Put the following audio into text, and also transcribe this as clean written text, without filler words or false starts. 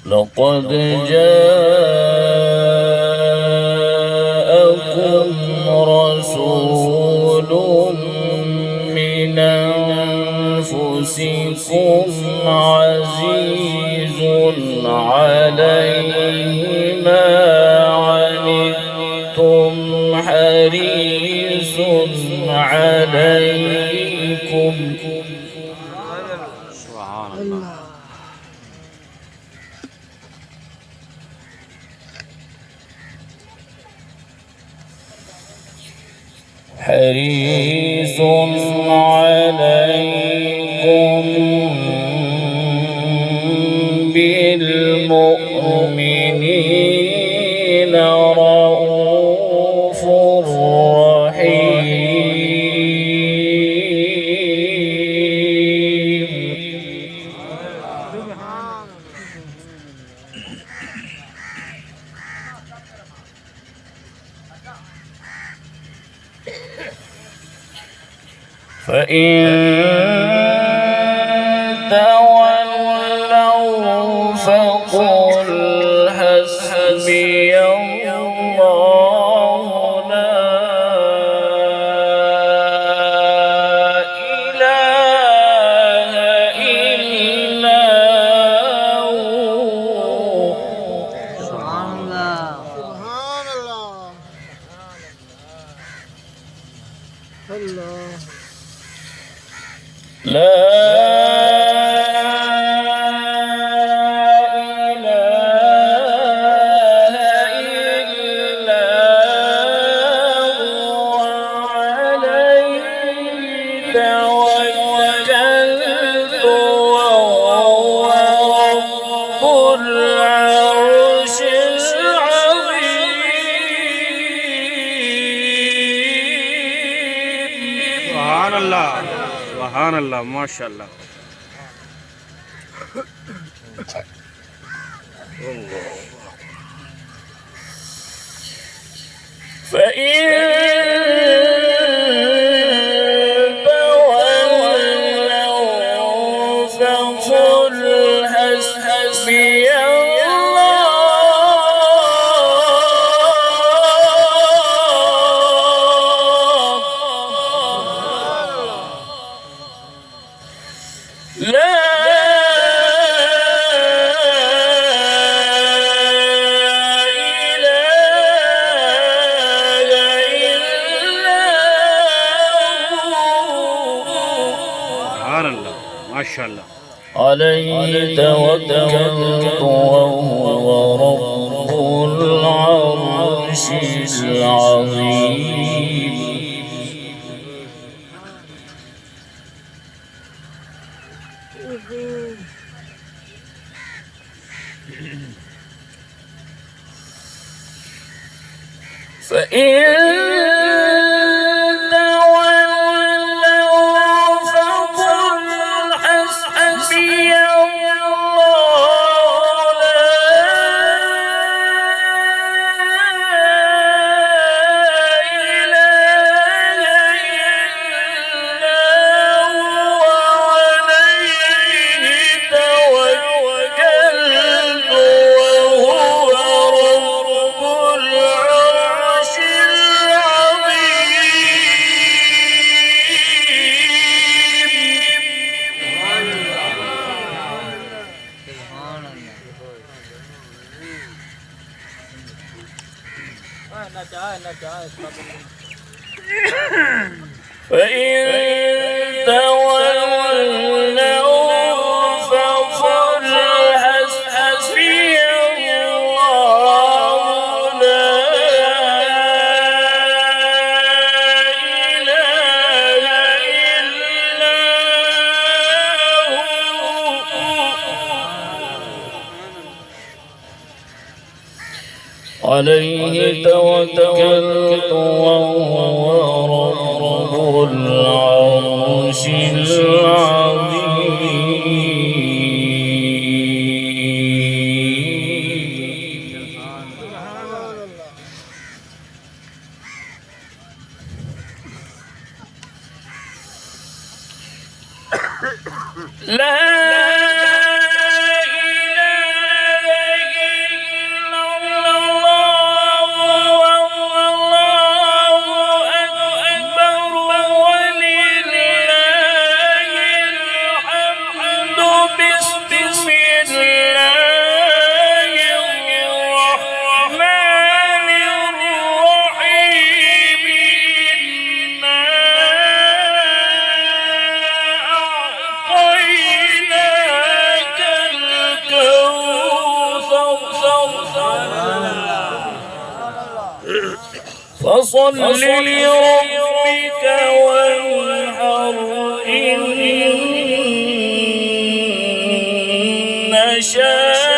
لقد جاءكم رسول من أنفسكم عزيز عليه ما عنتم حريص عليكم سبحان الله حريص عليكم بالمؤمنين رؤوف رحيم فإن تولوا فقل حسبي الله لا إله إلا هو سبحان الله سبحان الله الله لا إله إلا هو عليه توكلت وهو رب العرش العظيم سبحان الله سبحان الله ما شاء الله فإن تولوا فقل حسبي الله لا سبحان الله ما شاء الله عليه توكلت وهو رب العرش العظيم فإن تولوا فقل حسبي الله لا إله إلا هو عليه توكلت وهو رب العرش العظيم فإن تولوا فقل حسبي الله لا إله إلا هو عليه توكلت وهو رب العرش العظيم لا إله فصل لربك وانحر إن شاء